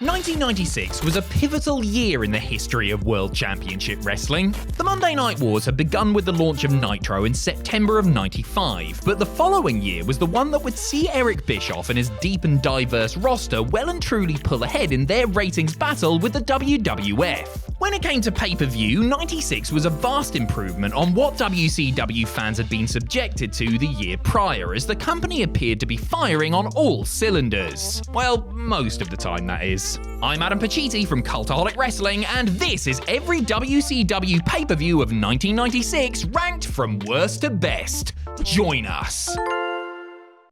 1996 was a pivotal year in the history of World Championship Wrestling. The Monday Night Wars had begun with the launch of Nitro in September of '95, but the following year was the one that would see Eric Bischoff and his deep and diverse roster well and truly pull ahead in their ratings battle with the WWF. When it came to pay-per-view, 96 was a vast improvement on what WCW fans had been subjected to the year prior, as the company appeared to be firing on all cylinders. Well, most of the time, that is. I'm Adam Pacitti from Cultaholic Wrestling, and this is every WCW pay-per-view of 1996 ranked from worst to best. Join us.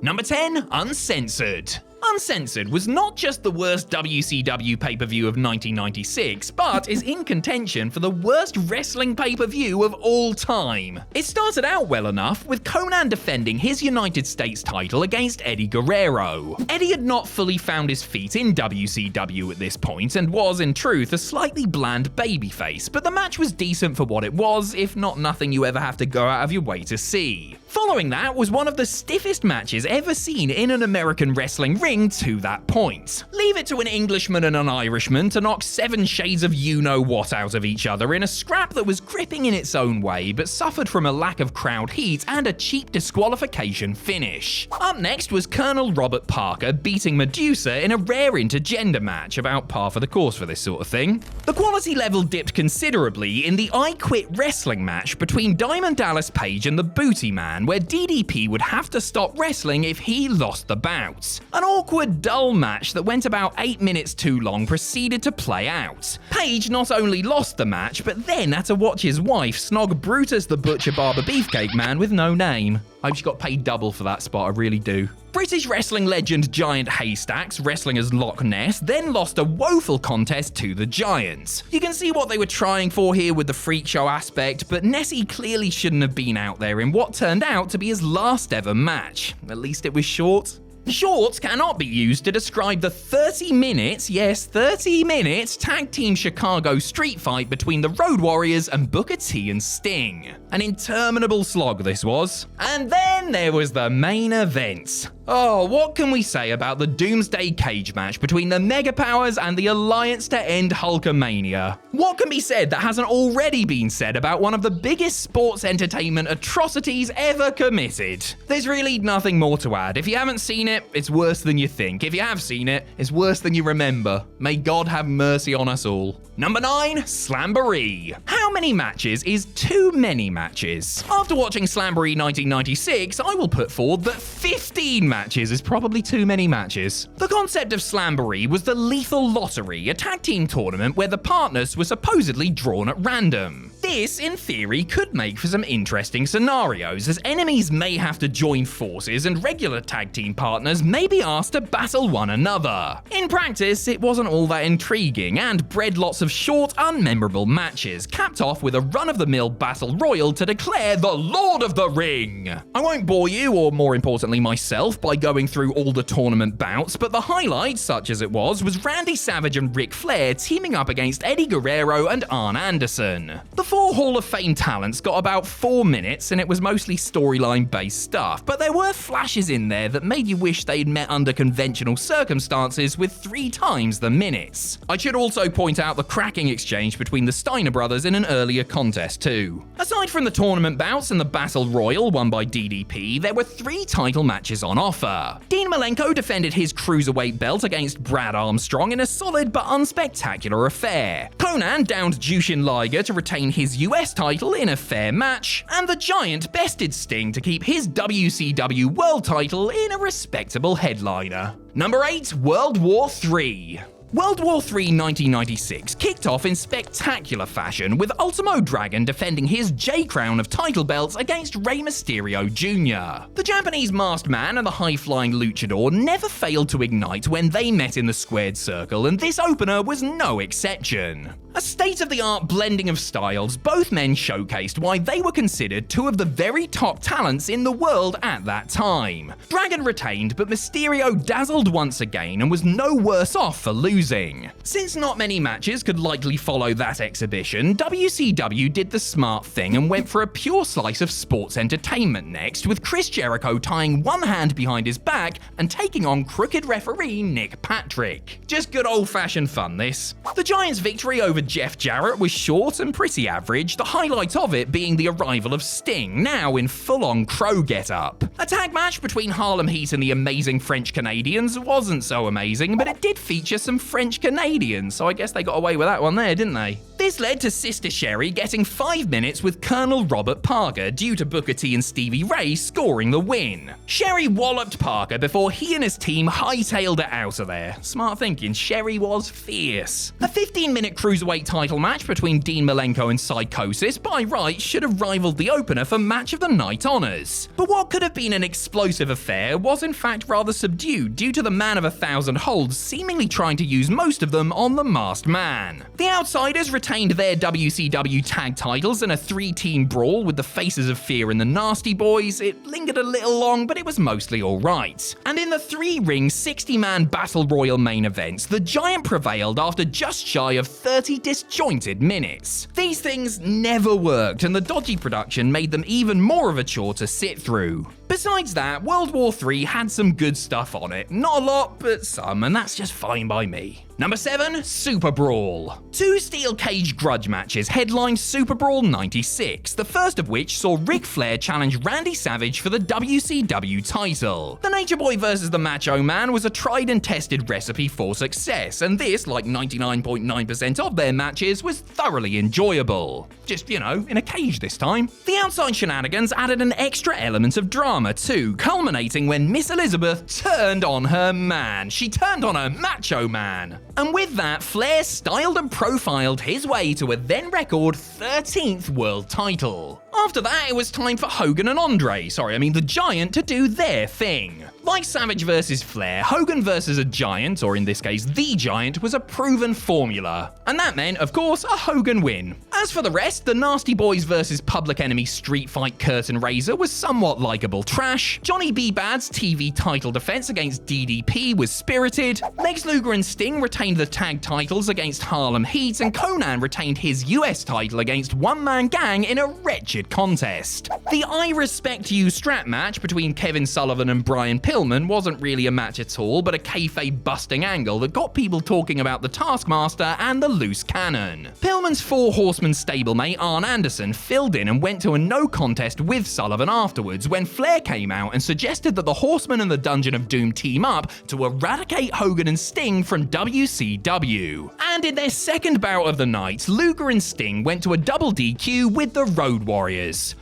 Number 10, Uncensored. Uncensored was not just the worst WCW pay-per-view of 1996, but is in contention for the worst wrestling pay-per-view of all time. It started out well enough, with Conan defending his United States title against Eddie Guerrero. Eddie had not fully found his feet in WCW at this point, and was, in truth, a slightly bland babyface, but the match was decent for what it was, if not nothing you ever have to go out of your way to see. Following that was one of the stiffest matches ever seen in an American wrestling ring to that point. Leave it to an Englishman and an Irishman to knock 7 shades of you-know-what out of each other in a scrap that was gripping in its own way, but suffered from a lack of crowd heat and a cheap disqualification finish. Up next was Colonel Robert Parker beating Medusa in a rare intergender match, about par for the course for this sort of thing. The quality level dipped considerably in the I Quit wrestling match between Diamond Dallas Page and the Booty Man, where DDP would have to stop wrestling if he lost the bout. An awkward, dull match that went about 8 minutes too long proceeded to play out. Page not only lost the match, but then had to watch his wife snog Brutus the Butcher Barber Beefcake Man with no name. I hope she got paid double for that spot, I really do. British wrestling legend Giant Haystacks, wrestling as Loch Ness, then lost a woeful contest to the Giants. You can see what they were trying for here with the freak show aspect, but Nessie clearly shouldn't have been out there in what turned out to be his last ever match. At least it was short. Short cannot be used to describe the 30 minutes, yes, 30 minutes, tag team Chicago street fight between the Road Warriors and Booker T and Sting. An interminable slog this was. And then there was the main event. Oh, what can we say about the Doomsday Cage match between the Mega Powers and the Alliance to End Hulkamania? What can be said that hasn't already been said about one of the biggest sports entertainment atrocities ever committed? There's really nothing more to add. If you haven't seen it, it's worse than you think. If you have seen it, it's worse than you remember. May God have mercy on us all. Number 9, Slamboree. How many matches is too many matches? After watching Slamboree 1996, I will put forward that 15 matches is probably too many matches. The concept of Slamboree was the Lethal Lottery, a tag team tournament where the partners were supposedly drawn at random. This, in theory, could make for some interesting scenarios, as enemies may have to join forces and regular tag team partners may be asked to battle one another. In practice, it wasn't all that intriguing and bred lots of short, unmemorable matches, capped off with a run-of-the-mill battle royal to declare the Lord of the Ring. I won't bore you, or more importantly myself, by going through all the tournament bouts, but the highlight, such as it was Randy Savage and Ric Flair teaming up against Eddie Guerrero and Arn Anderson. The 4 Hall of Fame talents got about 4 minutes, and it was mostly storyline-based stuff, but there were flashes in there that made you wish they'd met under conventional circumstances with 3 times the minutes. I should also point out the cracking exchange between the Steiner brothers in an earlier contest too. Aside from the tournament bouts and the Battle Royal won by DDP, there were 3 title matches on offer. Dean Malenko defended his cruiserweight belt against Brad Armstrong in a solid but unspectacular affair. Conan downed Jushin Liger to retain his US title in a fair match, and the Giant bested Sting to keep his WCW World title in a respectable headliner. Number 8, World War III. World War III 1996 kicked off in spectacular fashion, with Ultimo Dragon defending his J-Crown of title belts against Rey Mysterio Jr. The Japanese masked man and the high-flying luchador never failed to ignite when they met in the squared circle, and this opener was no exception. A state-of-the-art blending of styles, both men showcased why they were considered two of the very top talents in the world at that time. Dragon retained, but Mysterio dazzled once again and was no worse off for losing. Since not many matches could likely follow that exhibition, WCW did the smart thing and went for a pure slice of sports entertainment next, with Chris Jericho tying one hand behind his back and taking on crooked referee Nick Patrick. Just good old-fashioned fun, this. The Giant's victory over Jeff Jarrett was short and pretty average, the highlight of it being the arrival of Sting, now in full-on Crow getup. A tag match between Harlem Heat and the amazing French Canadians wasn't so amazing, but it did feature some French Canadians, so I guess they got away with that one there, didn't they? This led to Sister Sherry getting 5 minutes with Colonel Robert Parker due to Booker T and Stevie Ray scoring the win. Sherry walloped Parker before he and his team hightailed it out of there. Smart thinking, Sherry was fierce. A 15-minute cruiserweight title match between Dean Malenko and Psychosis by rights should have rivaled the opener for Match of the Night honors. But what could have been an explosive affair was in fact rather subdued due to the Man of 1,000 holds seemingly trying to use most of them on the Masked Man. The Outsiders retained their WCW tag titles in a 3-team brawl with the Faces of Fear and the Nasty Boys. It lingered a little long, but it was mostly alright. And in the 3-ring 60-man Battle Royal main events, the Giant prevailed after just shy of 30 disjointed minutes. These things never worked, and the dodgy production made them even more of a chore to sit through. Besides that, World War III had some good stuff on it. Not a lot, but some, and that's just fine by me. Number 7, Super Brawl. 2 steel cage grudge matches headlined Super Brawl 96, the first of which saw Ric Flair challenge Randy Savage for the WCW title. The Nature Boy versus the Macho Man was a tried and tested recipe for success, and this, like 99.9% of their matches, was thoroughly enjoyable. Just, in a cage this time. The outside shenanigans added an extra element of drama too, culminating when Miss Elizabeth turned on her man. She turned on her Macho Man. And with that, Flair styled and profiled his way to a then record 13th world title. After that, it was time for Hogan and the Giant, to do their thing. Like Savage versus Flair, Hogan versus a Giant, or in this case the Giant, was a proven formula. And that meant, of course, a Hogan win. As for the rest, the Nasty Boys versus Public Enemy Street Fight Curtain Raiser was somewhat likable trash, Johnny B. Bad's TV title defense against DDP was spirited, Lex Luger and Sting retained the tag titles against Harlem Heat, and Conan retained his US title against One Man Gang in a wretched contest. The I Respect You strap match between Kevin Sullivan and Brian Pillman wasn't really a match at all, but a kayfabe busting angle that got people talking about the Taskmaster and the loose cannon. Pillman's 4 Horsemen stablemate Arn Anderson filled in and went to a no contest with Sullivan afterwards when Flair came out and suggested that the Horsemen and the Dungeon of Doom team up to eradicate Hogan and Sting from WCW. And in their second bout of the night, Luger and Sting went to a double DQ with the Road Warriors.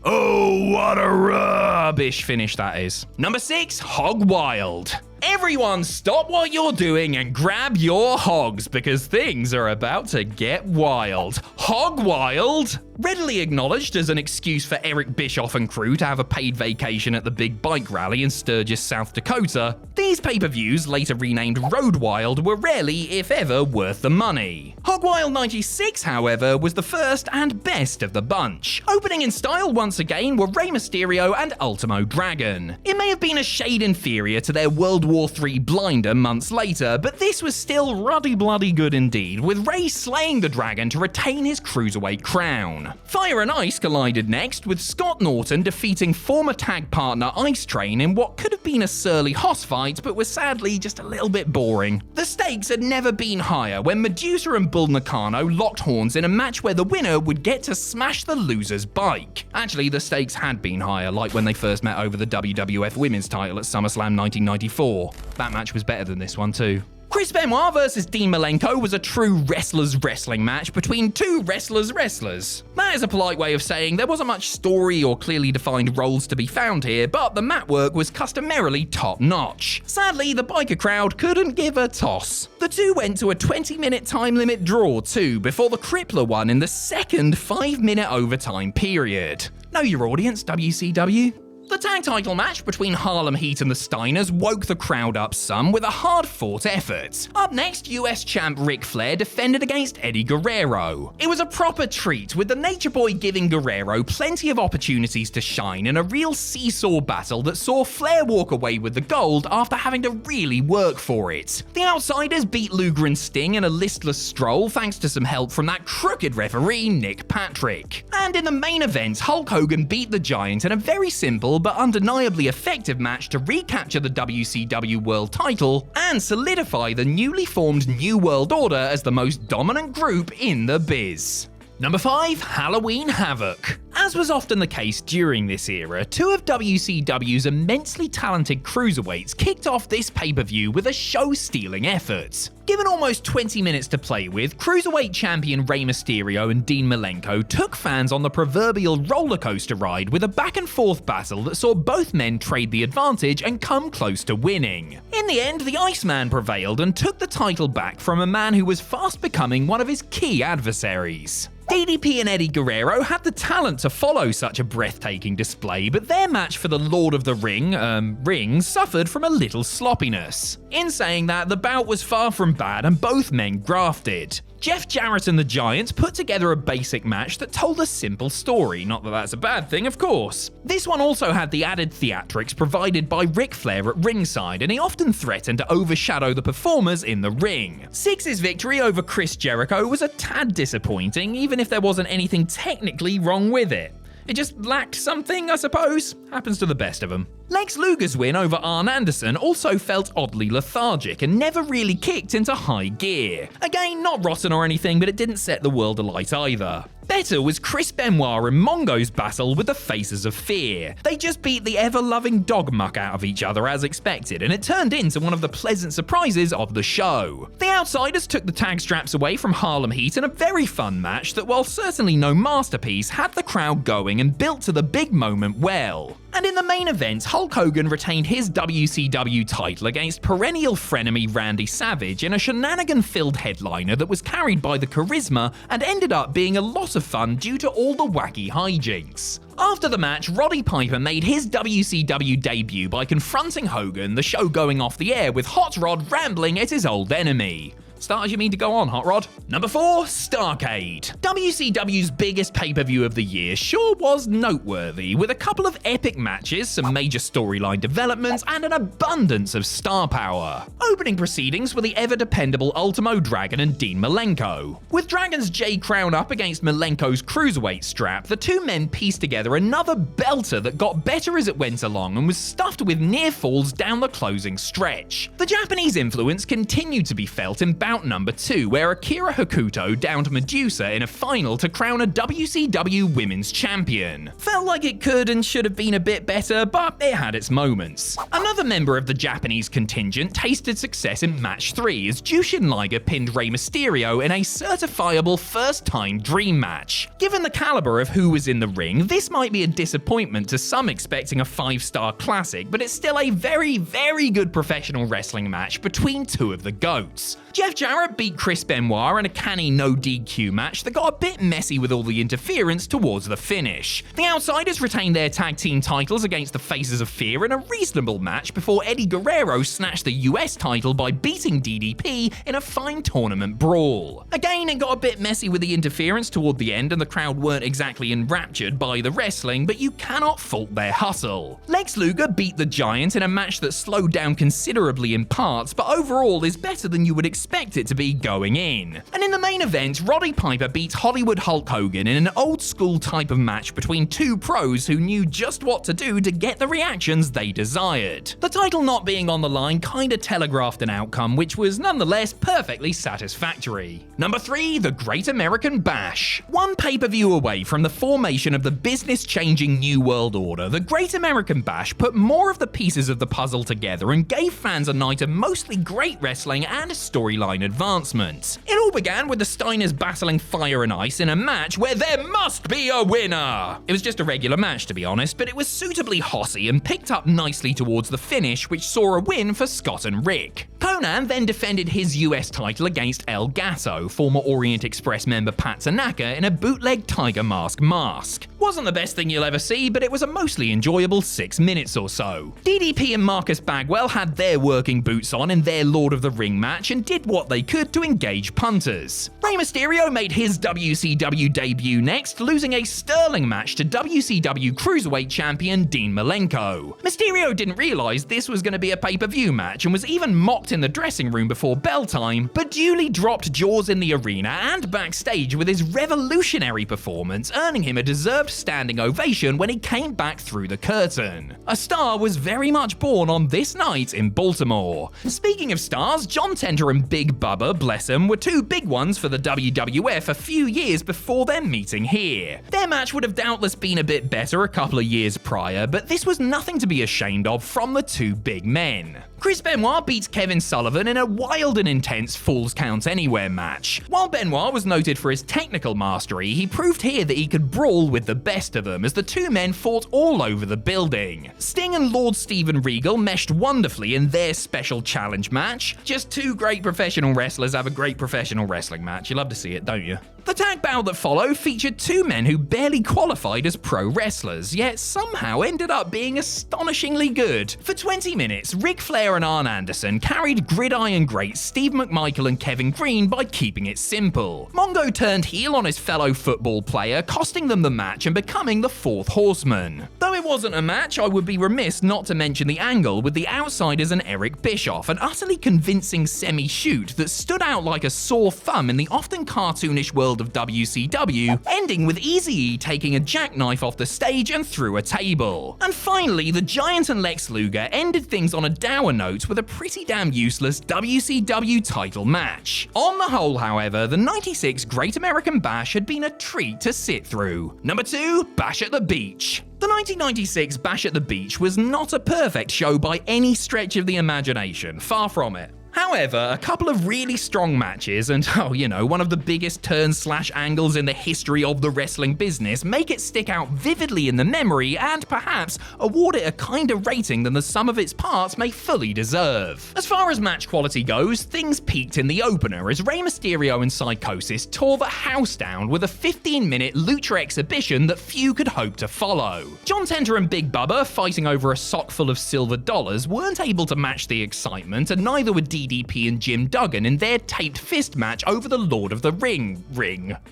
Oh, what a rubbish finish that is. Number 6, Hog Wild. Everyone stop what you're doing and grab your hogs, because things are about to get wild. Hog Wild? Readily acknowledged as an excuse for Eric Bischoff and crew to have a paid vacation at the big bike rally in Sturgis, South Dakota, these pay-per-views, later renamed Road Wild, were rarely, if ever, worth the money. Hog Wild 96, however, was the first and best of the bunch. Opening in style once again were Rey Mysterio and Ultimo Dragon. It may have been a shade inferior to their World War III blinder months later, but this was still ruddy bloody good indeed, with Rey slaying the Dragon to retain his cruiserweight crown. Fire and Ice collided next, with Scott Norton defeating former tag partner Ice Train in what could have been a surly hoss fight, but was sadly just a little bit boring. The stakes had never been higher when Medusa and Bull Nakano locked horns in a match where the winner would get to smash the loser's bike. Actually, the stakes had been higher, like when they first met over the WWF Women's title at SummerSlam 1994. That match was better than this one too. Chris Benoit versus Dean Malenko was a true wrestlers wrestling match between 2 wrestlers. That is a polite way of saying there wasn't much story or clearly defined roles to be found here, but the mat work was customarily top-notch. Sadly, the biker crowd couldn't give a toss. The 2 went to a 20-minute time limit draw too, before the crippler won in the second 5-minute overtime period. Know your audience, WCW. The tag title match between Harlem Heat and the Steiners woke the crowd up some with a hard-fought effort. Up next, US champ Ric Flair defended against Eddie Guerrero. It was a proper treat, with the Nature Boy giving Guerrero plenty of opportunities to shine in a real seesaw battle that saw Flair walk away with the gold after having to really work for it. The Outsiders beat Luger and Sting in a listless stroll thanks to some help from that crooked referee Nick Patrick. And in the main event, Hulk Hogan beat the Giant in a very simple but undeniably effective match to recapture the WCW World title and solidify the newly formed New World Order as the most dominant group in the biz. Number 5. Halloween Havoc. As was often the case during this era, two of WCW's immensely talented cruiserweights kicked off this pay-per-view with a show-stealing effort. Given almost 20 minutes to play with, Cruiserweight champion Rey Mysterio and Dean Malenko took fans on the proverbial rollercoaster ride with a back-and-forth battle that saw both men trade the advantage and come close to winning. In the end, the Iceman prevailed and took the title back from a man who was fast becoming one of his key adversaries. DDP and Eddie Guerrero had the talent to follow such a breathtaking display, but their match for the Lord of the Ring suffered from a little sloppiness. In saying that, the bout was far from bad and both men grafted. Jeff Jarrett and the Giants put together a basic match that told a simple story, not that that's a bad thing, of course. This one also had the added theatrics provided by Ric Flair at ringside, and he often threatened to overshadow the performers in the ring. Six's victory over Chris Jericho was a tad disappointing, even if there wasn't anything technically wrong with it. It just lacked something, I suppose. Happens to the best of them. Lex Luger's win over Arn Anderson also felt oddly lethargic and never really kicked into high gear. Again, not rotten or anything, but it didn't set the world alight either. Better was Chris Benoit and Mongo's battle with the Faces of Fear. They just beat the ever-loving dog muck out of each other as expected, and it turned into one of the pleasant surprises of the show. The Outsiders took the tag straps away from Harlem Heat in a very fun match that, while certainly no masterpiece, had the crowd going and built to the big moment well. And in the main event, Hulk Hogan retained his WCW title against perennial frenemy Randy Savage in a shenanigan-filled headliner that was carried by the charisma and ended up being a lot of fun due to all the wacky hijinks. After the match, Roddy Piper made his WCW debut by confronting Hogan, the show going off the air with Hot Rod rambling at his old enemy. Start as you mean to go on, Hot Rod. Number 4, Starcade. WCW's biggest pay-per-view of the year sure was noteworthy, with a couple of epic matches, some major storyline developments, and an abundance of star power. Opening proceedings were the ever-dependable Ultimo Dragon and Dean Malenko. With Dragon's J Crown up against Malenko's cruiserweight strap, the two men pieced together another belter that got better as it went along and was stuffed with near falls down the closing stretch. The Japanese influence continued to be felt in bout number 2, where Akira Hokuto downed Medusa in a final to crown a WCW Women's Champion. Felt like it could and should have been a bit better, but it had its moments. Another member of the Japanese contingent tasted success in match 3 as Jushin Liger pinned Rey Mysterio in a certifiable first-time dream match. Given the caliber of who was in the ring, this might be a disappointment to some expecting a 5-star classic, but it's still a very, very good professional wrestling match between two of the GOATs. Jeff Jarrett beat Chris Benoit in a canny no DQ match that got a bit messy with all the interference towards the finish. The Outsiders retained their tag team titles against the Faces of Fear in a reasonable match before Eddie Guerrero snatched the US title by beating DDP in a fine tournament brawl. Again, it got a bit messy with the interference toward the end and the crowd weren't exactly enraptured by the wrestling, but you cannot fault their hustle. Lex Luger beat the Giant in a match that slowed down considerably in parts, but overall is better than you would expect it to be going in. And in the main event, Roddy Piper beat Hollywood Hulk Hogan in an old school type of match between two pros who knew just what to do to get the reactions they desired. The title not being on the line kinda telegraphed an outcome which was nonetheless perfectly satisfactory. Number 3, the Great American Bash. One pay-per-view away from the formation of the business-changing New World Order, the Great American Bash put more of the pieces of the puzzle together and gave fans a night of mostly great wrestling and storyline advancement. It all began with the Steiners battling fire and ice in a match where there must be a winner! It was just a regular match, to be honest, but it was suitably hossy and picked up nicely towards the finish, which saw a win for Scott and Rick. Konnan then defended his US title against El Gato, former Orient Express member Pat Tanaka, in a bootleg Tiger Mask mask. Wasn't the best thing you'll ever see, but it was a mostly enjoyable 6 minutes or so. DDP and Marcus Bagwell had their working boots on in their Lord of the Ring match and did what they could to engage punters. Rey Mysterio made his WCW debut next, losing a sterling match to WCW Cruiserweight champion Dean Malenko. Mysterio didn't realize this was going to be a pay-per-view match and was even mocked in the dressing room before bell time, but duly dropped jaws in the arena and backstage with his revolutionary performance, earning him a deserved standing ovation when he came back through the curtain. A star was very much born on this night in Baltimore. Speaking of stars, John Tenta and Big Bubba, bless him, were two big ones for the WWF a few years before their meeting here. Their match would have doubtless been a bit better a couple of years prior, but this was nothing to be ashamed of from the two big men. Chris Benoit beats Kevin Sullivan in a wild and intense Falls Count Anywhere match. While Benoit was noted for his technical mastery, he proved here that he could brawl with the best of them as the two men fought all over the building. Sting and Lord Steven Regal meshed wonderfully in their special challenge match. Just two great professional wrestlers have a great professional wrestling match. You love to see it, don't you? The tag battle that followed featured two men who barely qualified as pro wrestlers, yet somehow ended up being astonishingly good. For 20 minutes, Ric Flair and Arn Anderson carried gridiron greats Steve McMichael and Kevin Green by keeping it simple. Mongo turned heel on his fellow football player, costing them the match and becoming the fourth horseman. Though it wasn't a match, I would be remiss not to mention the angle with the Outsiders and Eric Bischoff, an utterly convincing semi-shoot that stood out like a sore thumb in the often cartoonish world of WCW, ending with Eazy-E taking a jackknife off the stage and through a table. And finally, the Giant and Lex Luger ended things on a dour note with a pretty damn useless WCW title match. On the whole, however, the 96 Great American Bash had been a treat to sit through. Number 2, Bash at the Beach. The 1996 Bash at the Beach was not a perfect show by any stretch of the imagination, far from it. However, a couple of really strong matches and, one of the biggest turns/angles in the history of the wrestling business make it stick out vividly in the memory and perhaps award it a kinder rating than the sum of its parts may fully deserve. As far as match quality goes, things peaked in the opener as Rey Mysterio and Psychosis tore the house down with a 15-minute lucha exhibition that few could hope to follow. John Tenta and Big Bubba, fighting over a sock full of silver dollars, weren't able to match the excitement, and neither were DDP and Jim Duggan in their taped fist match over the Lord of the Ring.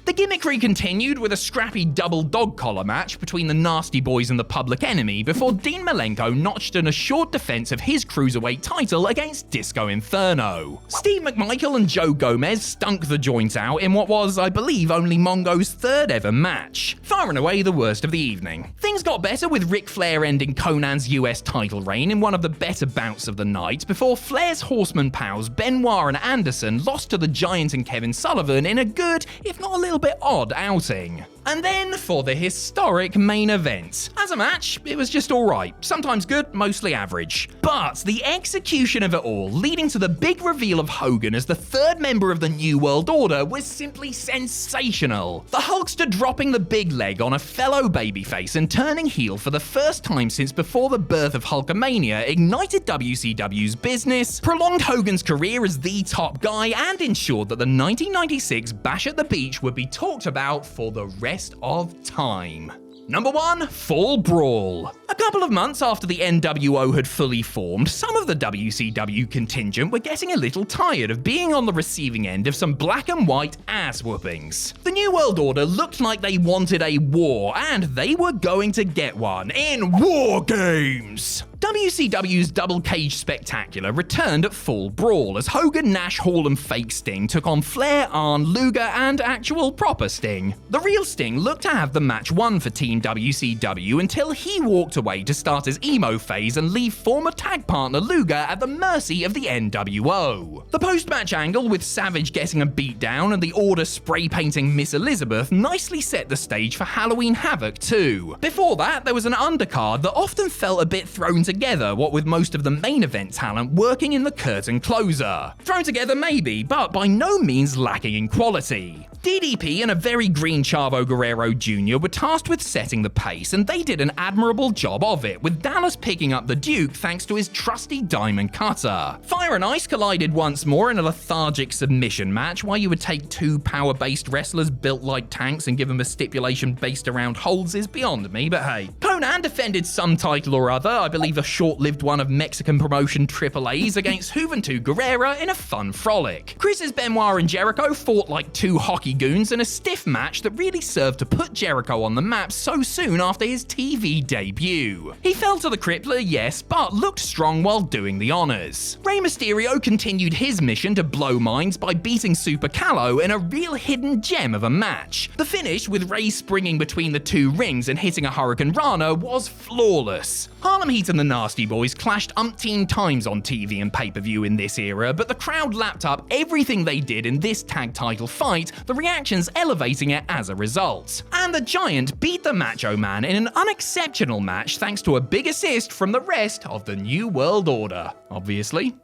The gimmickry continued with a scrappy double dog collar match between the Nasty Boys and the Public Enemy before Dean Malenko notched an assured defense of his Cruiserweight title against Disco Inferno. Steve McMichael and Joe Gomez stunk the joint out in what was, I believe, only Mongo's third ever match. Far and away the worst of the evening. Things got better with Ric Flair ending Konnan's US title reign in one of the better bouts of the night before Flair's Horseman pals Benoit and Anderson lost to the Giant and Kevin Sullivan in a good, if not a little bit odd, outing. And then for the historic main event. As a match, it was just alright. Sometimes good, mostly average. But the execution of it all, leading to the big reveal of Hogan as the third member of the New World Order, was simply sensational. The Hulkster dropping the big leg on a fellow babyface and turning heel for the first time since before the birth of Hulkamania ignited WCW's business, prolonged Hogan's career as the top guy, and ensured that the 1996 Bash at the Beach would be talked about for the rest of time. Number 1, Fall Brawl. A couple of months after the NWO had fully formed, some of the WCW contingent were getting a little tired of being on the receiving end of some black and white ass whoopings. The New World Order looked like they wanted a war, and they were going to get one in War Games. WCW's Double Cage Spectacular returned at Fall Brawl as Hogan, Nash, Hall and fake Sting took on Flair, Arn, Luger and actual proper Sting. The real Sting looked to have the match won for Team WCW until he walked away to start his emo phase and leave former tag partner Luger at the mercy of the NWO. The post-match angle with Savage getting a beatdown and the Order spray painting Miss Elizabeth nicely set the stage for Halloween Havoc too. Before that, there was an undercard that often felt a bit thrown together, what with most of the main event talent working in the curtain closer. Thrown together maybe, but by no means lacking in quality. DDP and a very green Chavo Guerrero Jr. were tasked with setting the pace, and they did an admirable job of it, with Dallas picking up the Duke thanks to his trusty diamond cutter. Fire and Ice collided once more in a lethargic submission match. Why you would take two power-based wrestlers built like tanks and give them a stipulation based around holds is beyond me, but hey. Conan defended some title or other, I believe a short-lived one of Mexican promotion AAA's, against Juventud Guerrera in a fun frolic. Chris's Benoit and Jericho fought like two hockey goons in a stiff match that really served to put Jericho on the map so soon after his TV debut. He fell to the crippler, yes, but looked strong while doing the honors. Rey Mysterio continued his mission to blow minds by beating Super Callow in a real hidden gem of a match. The finish, with Rey springing between the two rings and hitting a Hurricane Rana, was flawless. Harlem Heat and the Nasty Boys clashed umpteen times on TV and pay-per-view in this era, but the crowd lapped up everything they did in this tag title fight, the reactions elevating it as a result. And the Giant beat the Macho Man in an unexceptional match thanks to a big assist from the rest of the New World Order, obviously.